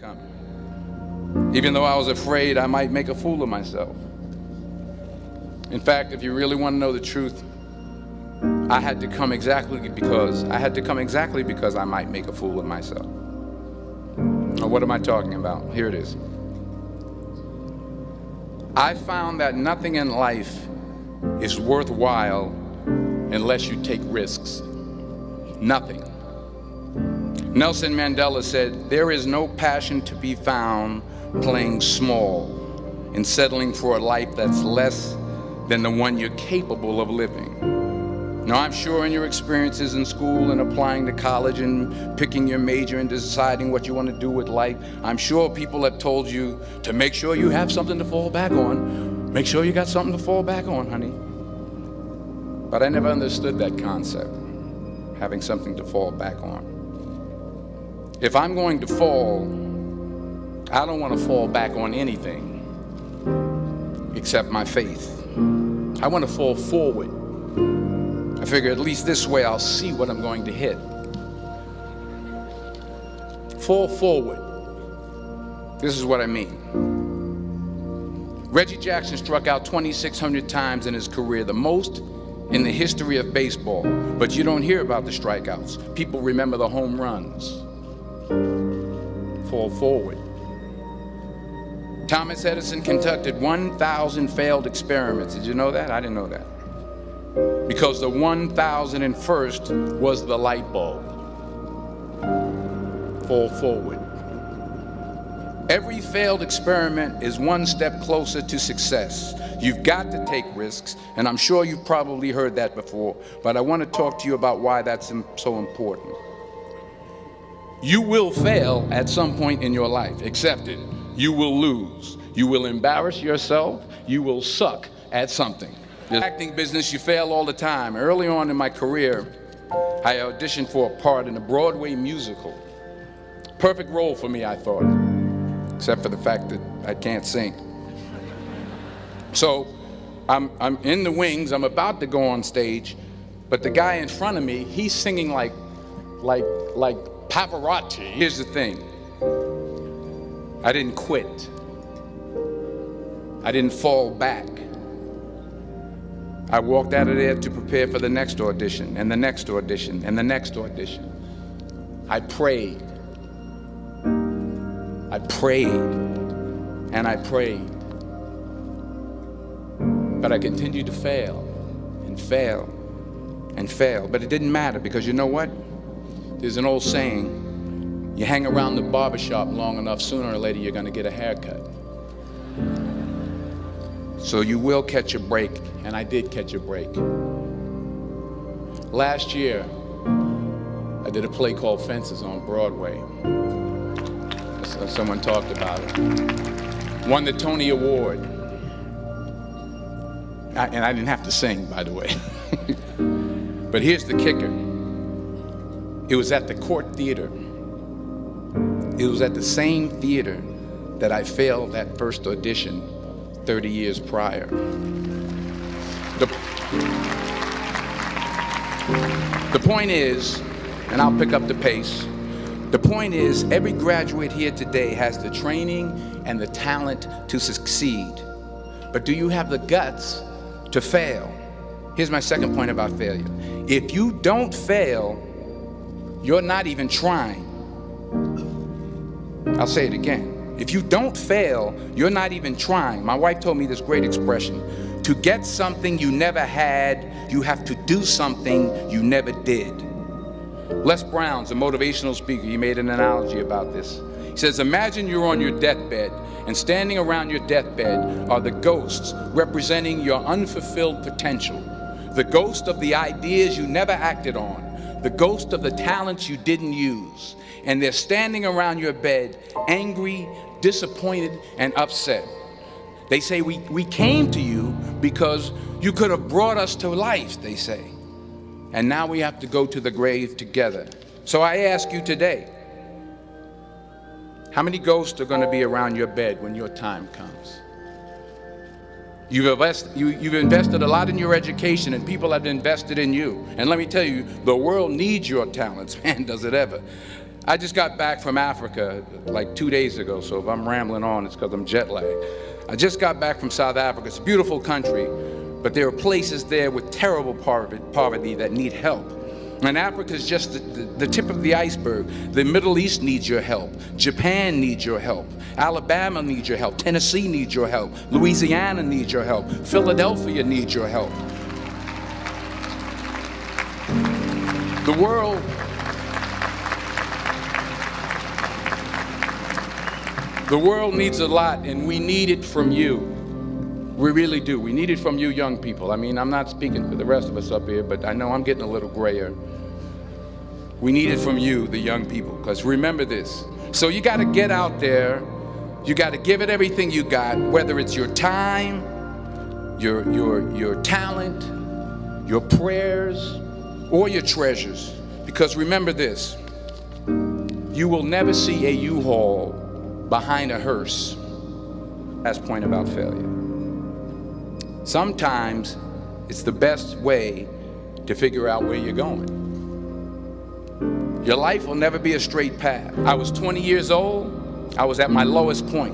outcome, even though I was afraid I might make a fool of myself. In fact, if you really want to know the truth, I had to come exactly because I might make a fool of myself. Now, what am I talking about? Here it is. I found that nothing in life is worthwhile unless you take risks. Nothing. Nelson Mandela said, "There is no passion to be found playing small and settling for a life that's less than the one you're capable of living." Now, I'm sure in your experiences in school and applying to college and picking your major and deciding what you want to do with life, I'm sure people have told you to make sure you have something to fall back on. Make sure you got something to fall back on, honey. But I never understood that concept, having something to fall back on. If I'm going to fall, I don't want to fall back on anything except my faith. I want to fall forward. I figure at least this way I'll see what I'm going to hit. Fall forward. This is what I mean. Reggie Jackson struck out 2,600 times in his career, the most in the history of baseball. But you don't hear about the strikeouts. People remember the home runs. Fall forward. Thomas Edison conducted 1,000 failed experiments. Did you know that? I didn't know that. Because the 1,001st was the light bulb. Fall forward. Every failed experiment is one step closer to success. You've got to take risks, and I'm sure you've probably heard that before, but I want to talk to you about why that's so important. You will fail at some point in your life. Accept it. You will lose. You will embarrass yourself. You will suck at something. The acting business, you fail all the time. Early on in my career, I auditioned for a part in a Broadway musical. Perfect role for me, I thought, except for the fact that I can't sing. So I'm in the wings, I'm about to go on stage, but the guy in front of me, he's singing like Pavarotti. Here's the thing. I didn't quit. I didn't fall back. I walked out of there to prepare for the next audition, and the next audition, and the next audition. I prayed. I prayed, and I prayed. But I continued to fail, and fail, and fail. But it didn't matter, because you know what? There's an old saying, you hang around the barbershop long enough, sooner or later you're going to get a haircut. So you will catch a break, and I did catch a break. Last year, I did a play called Fences on Broadway. Someone talked about it. Won the Tony Award. And I didn't have to sing, by the way. But here's the kicker. It was at the Court Theater. It was at the same theater that I failed that first audition 30 years prior. The point is, and I'll pick up the pace, the point is every graduate here today has the training and the talent to succeed. But do you have the guts to fail? Here's my second point about failure. If you don't fail, you're not even trying. I'll say it again. If you don't fail, you're not even trying. My wife told me this great expression. To get something you never had, you have to do something you never did. Les Brown's a motivational speaker. He made an analogy about this. He says, imagine you're on your deathbed, and standing around your deathbed are the ghosts representing your unfulfilled potential. The ghost of the ideas you never acted on. The ghost of the talents you didn't use. And they're standing around your bed, angry, disappointed, and upset. They say, we came to you because you could have brought us to life, they say. And now we have to go to the grave together. So I ask you today, how many ghosts are going to be around your bed when your time comes? You've invested a lot in your education, and people have invested in you. And let me tell you, the world needs your talents, man, does it ever. I just got back from Africa like 2 days ago, so if I'm rambling on, it's because I'm jet lagged. I just got back from South Africa. It's a beautiful country, but there are places there with terrible poverty that need help. And Africa is just the tip of the iceberg. The Middle East needs your help. Japan needs your help. Alabama needs your help. Tennessee needs your help. Louisiana needs your help. Philadelphia needs your help. The world needs a lot, and we need it from you. We really do. We need it from you young people. I mean, I'm not speaking for the rest of us up here, but I know I'm getting a little grayer. We need it from you, the young people, because remember this. So you got to get out there. You got to give it everything you got, whether it's your time, your talent, your prayers, or your treasures. Because remember this, you will never see a U-Haul behind a hearse. Last point about failure. Sometimes it's the best way to figure out where you're going. Your life will never be a straight path. I was 20 years old. I was at my lowest point.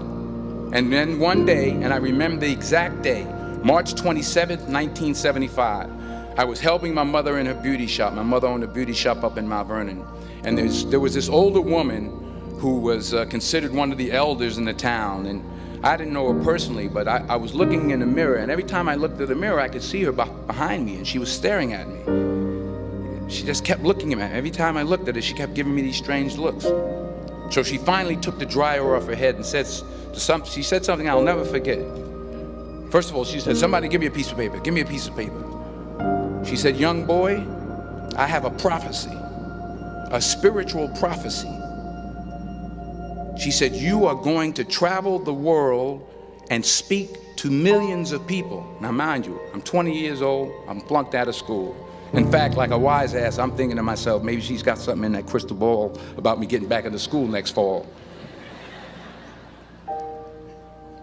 And then one day, and I remember the exact day, March 27th, 1975, I was helping my mother in her beauty shop. My mother owned a beauty shop up in Mount Vernon. And there was this older woman who was considered one of the elders in the town. And I didn't know her personally, but I was looking in the mirror, and every time I looked at the mirror, I could see her behind me, and she was staring at me. She just kept looking at me. Every time I looked at her, she kept giving me these strange looks. So she finally took the dryer off her head and she said something I'll never forget. First of all, she said, "Somebody give me a piece of paper. Give me a piece of paper." She said, "Young boy, I have a prophecy, a spiritual prophecy." She said, "You are going to travel the world and speak to millions of people." Now, mind you, I'm 20 years old. I'm flunked out of school. In fact, like a wise ass, I'm thinking to myself, maybe she's got something in that crystal ball about me getting back into school next fall.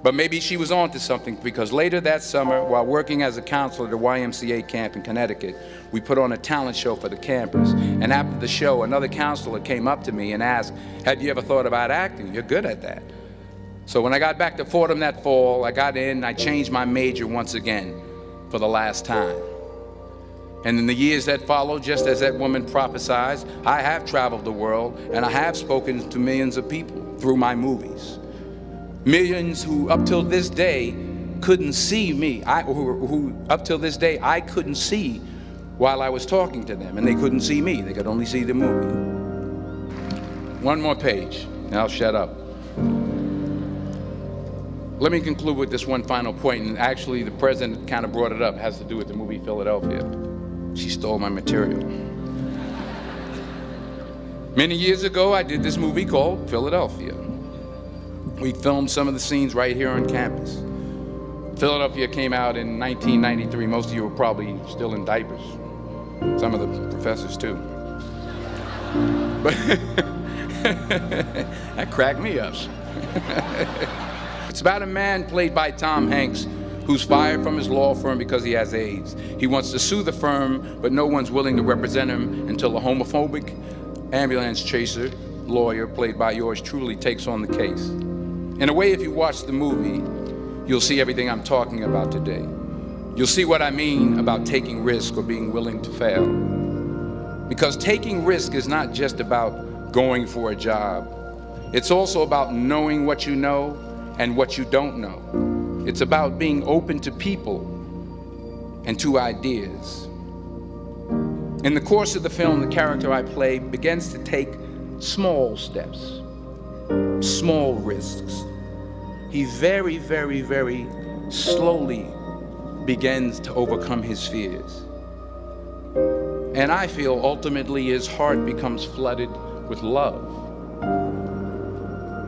But maybe she was on to something, because later that summer, while working as a counselor at a YMCA camp in Connecticut, we put on a talent show for the campers. And after the show, another counselor came up to me and asked, "Had you ever thought about acting? You're good at that." So when I got back to Fordham that fall, I got in and I changed my major once again for the last time. And in the years that followed, just as that woman prophesied, I have traveled the world and I have spoken to millions of people through my movies. Millions who up till this day couldn't see me, who up till this day I couldn't see while I was talking to them, and they couldn't see me, they could only see the movie. One more page, and I'll shut up. Let me conclude with this one final point, and actually the president kind of brought it up. It has to do with the movie Philadelphia. She stole my material. Many years ago, I did this movie called Philadelphia. We filmed some of the scenes right here on campus. Philadelphia came out in 1993. Most of you were probably still in diapers. Some of the professors too. But that cracked me up. It's about a man played by Tom Hanks who's fired from his law firm because he has AIDS. He wants to sue the firm, but no one's willing to represent him until a homophobic ambulance chaser lawyer, played by yours truly, takes on the case. In a way, if you watch the movie, you'll see everything I'm talking about today. You'll see what I mean about taking risk or being willing to fail. Because taking risk is not just about going for a job. It's also about knowing what you know and what you don't know. It's about being open to people and to ideas. In the course of the film, the character I play begins to take small steps, small risks. He very, very, very slowly begins to overcome his fears. And I feel ultimately his heart becomes flooded with love.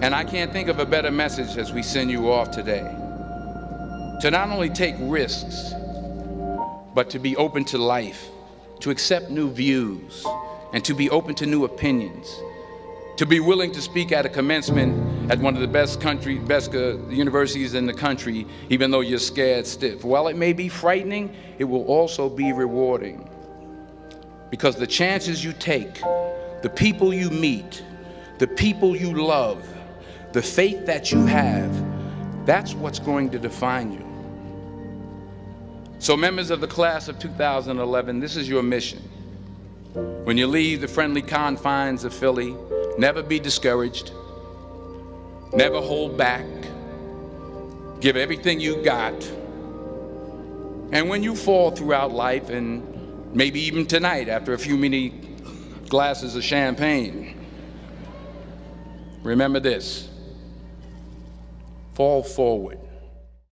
And I can't think of a better message as we send you off today. To not only take risks, but to be open to life, to accept new views, and to be open to new opinions. To be willing to speak at a commencement at one of the best universities in the country, even though you're scared stiff. While it may be frightening, it will also be rewarding. Because the chances you take, the people you meet, the people you love, the faith that you have, that's what's going to define you. So members of the class of 2011, this is your mission. When you leave the friendly confines of Philly, never be discouraged, never hold back, give everything you got. And when you fall throughout life, and maybe even tonight after a few many glasses of champagne, remember this: fall forward.